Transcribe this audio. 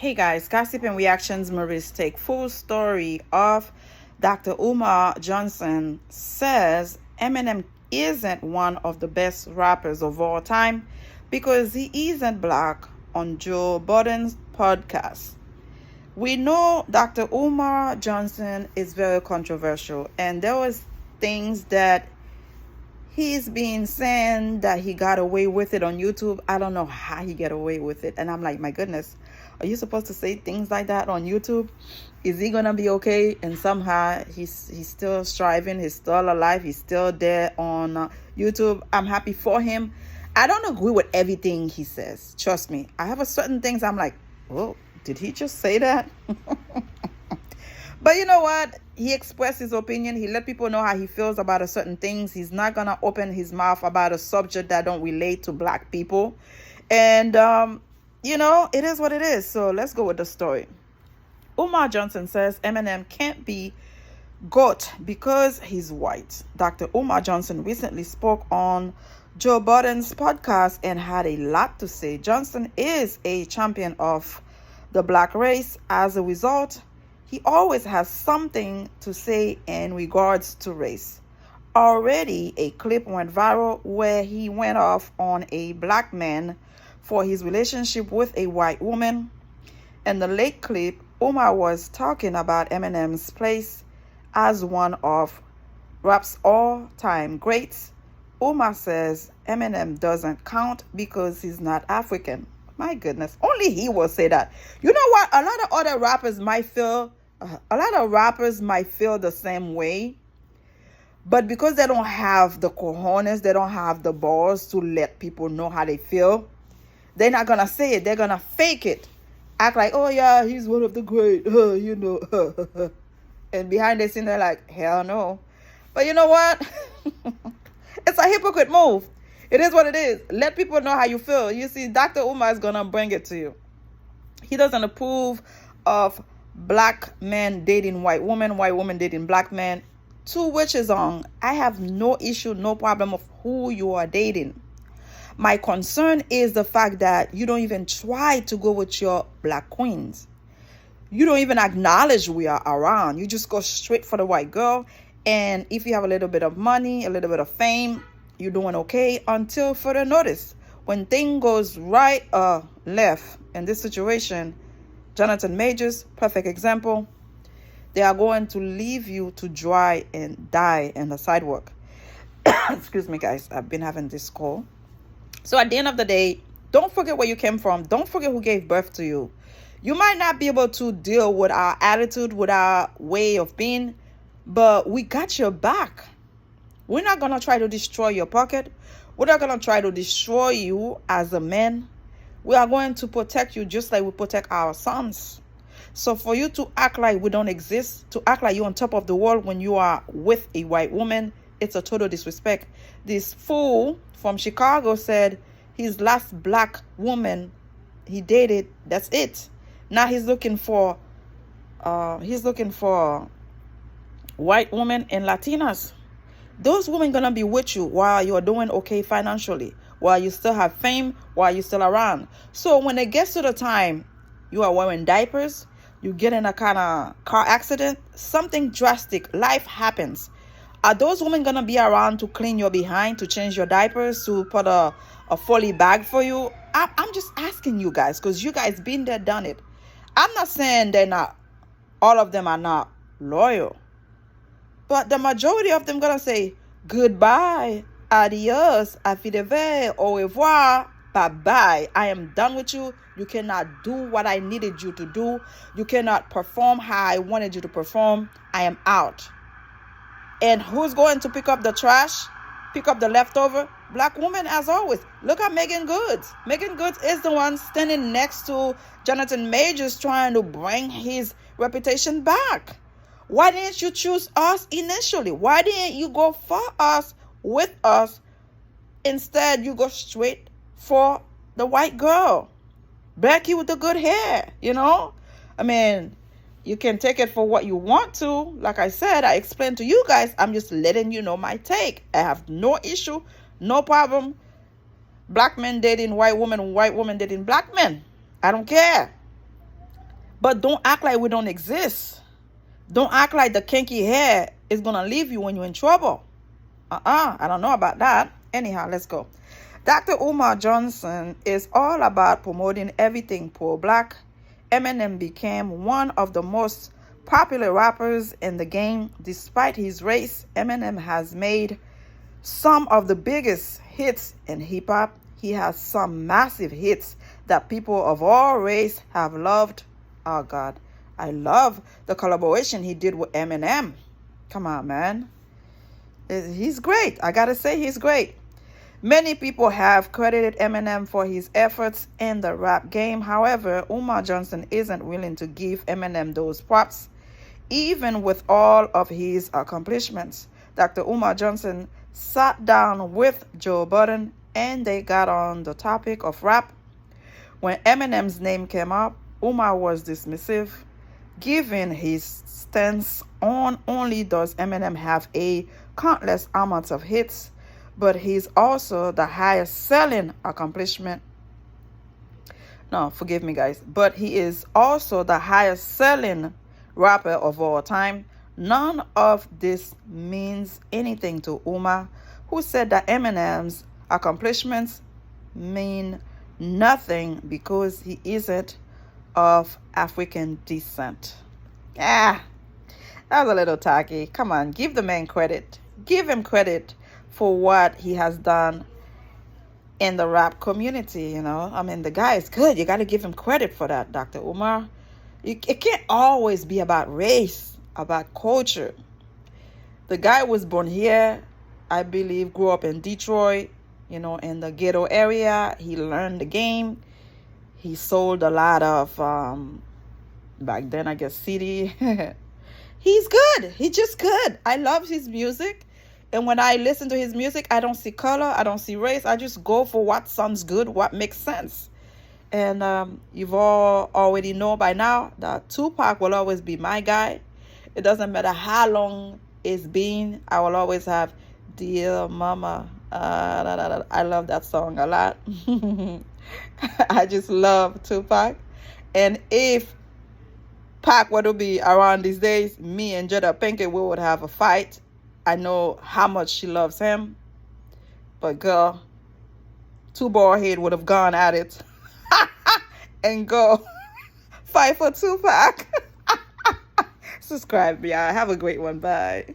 Hey guys, Gossip and Reactions Maurice take full story of Dr. Umar Johnson says Eminem isn't one of the best rappers of all time because he isn't black on Joe Budden's podcast. We know Dr. Umar Johnson is very controversial, and there was things that he's been saying that he got away with it on YouTube. I don't know how he get away with it. And I'm like, my goodness, are you supposed to say things like that on YouTube? Is he gonna be okay? And somehow he's still striving. He's still alive. He's still there on YouTube. I'm happy for him. I don't agree with everything he says. Trust me. I have a certain things I'm like, oh, did he just say that? But you know what? He expressed his opinion. He let people know how he feels about a certain things. He's not going to open his mouth about a subject that don't relate to black people. And, it is what it is. So let's go with the story. Umar Johnson says Eminem can't be GOAT because he's white. Dr. Umar Johnson recently spoke on Joe Budden's podcast and had a lot to say. Johnson is a champion of the black race. As a result, he always has something to say in regards to race. Already, a clip went viral where he went off on a black man for his relationship with a white woman. In the late clip, Umar was talking about Eminem's place as one of rap's all-time greats. Umar says Eminem doesn't count because he's not African. My goodness, only he will say that. You know what? A lot of other rappers might feel the same way, but because they don't have the cojones, they don't have the balls to let people know how they feel, they're not gonna say it. They're gonna fake it, act like, oh yeah, he's one of the great, and behind the scene they're like, hell no. But you know what? It's a hypocrite move. It is what it is. Let people know how you feel. You see, Dr. Umar is gonna bring it to you. He doesn't approve of black men dating white women dating black men. To which is on. I have no issue, no problem of who you are dating. My concern is the fact that you don't even try to go with your black queens. You don't even acknowledge we are around. You just go straight for the white girl. And if you have a little bit of money, a little bit of fame, you're doing okay until further notice. When thing goes right or left in this situation, Jonathan Majors, perfect example. They are going to leave you to dry and die in the sidewalk. Excuse me, guys. I've been having this call. So at the end of the day, don't forget where you came from. Don't forget who gave birth to you. You might not be able to deal with our attitude, with our way of being, but we got your back. We're not going to try to destroy your pocket. We're not going to try to destroy you as a man. We are going to protect you just like we protect our sons. So for you to act like we don't exist, to act like you're on top of the world when you are with a white woman, it's a total disrespect. This fool from Chicago said his last black woman he dated, that's it. Now he's looking for white women and Latinas. Those women gonna be with you while you're doing okay financially, while you still have fame, while you're still around. So when it gets to the time you are wearing diapers, you get in a kind of car accident, something drastic, life happens. Are those women gonna be around to clean your behind, to change your diapers, to put a Foley bag for you? I'm just asking you guys, because you guys been there, done it. I'm not saying all of them are not loyal. But the majority of them gonna say goodbye, adios, auf Wiedersehen, au revoir, bye-bye. I am done with you. You cannot do what I needed you to do. You cannot perform how I wanted you to perform. I am out. And who's going to pick up the trash? Pick up the leftover? Black woman, as always. Look at Megan Goods. Megan Goods is the one standing next to Jonathan Majors trying to bring his reputation back. Why didn't you choose us initially? Why didn't you go for us, with us? Instead, you go straight for the white girl. Becky with the good hair, I mean, you can take it for what you want to. Like I said, I explained to you guys. I'm just letting you know my take. I have no issue, no problem. Black men dating white women dating black men. I don't care. But don't act like we don't exist. Don't act like the kinky hair is going to leave you when you're in trouble. I don't know about that. Anyhow, let's go. Dr. Umar Johnson is all about promoting everything pro-black. Eminem became one of the most popular rappers in the game. Despite his race, Eminem has made some of the biggest hits in hip-hop. He has some massive hits that people of all race have loved. Oh, God. I love the collaboration he did with Eminem. Come on, man. He's great. I gotta say, he's great. Many people have credited Eminem for his efforts in the rap game. However, Umar Johnson isn't willing to give Eminem those props, even with all of his accomplishments. Dr. Umar Johnson sat down with Joe Budden and they got on the topic of rap. When Eminem's name came up, Umar was dismissive, given his stance on only does Eminem have a countless amounts of hits, but he's also the highest selling accomplishment. No, forgive me, guys. But he is also the highest selling rapper of all time. None of this means anything to Umar, who said that Eminem's accomplishments mean nothing because he isn't of African descent. That was a little tacky. Come on, give the man credit. Give him credit for what he has done in the rap community, you know. I mean, the guy is good. You got to give him credit for that, Dr. Umar. It can't always be about race, about culture. The guy was born here, I believe, grew up in Detroit, you know, in the ghetto area. He learned the game. He sold a lot of, back then, I guess, CD. He's good. He's just good. I love his music. And when I listen to his music, I don't see color. I don't see race. I just go for what sounds good, what makes sense. And you've all already know by now that Tupac will always be my guy. It doesn't matter how long it's been. I will always have Dear Mama. I love that song a lot. I just love Tupac. And if Pac were to be around these days, me and Jada Pinkett, we would have a fight. I know how much she loves him. But girl, two bald head would have gone at it and go fight for Tupac. Subscribe, y'all. Have a great one. Bye.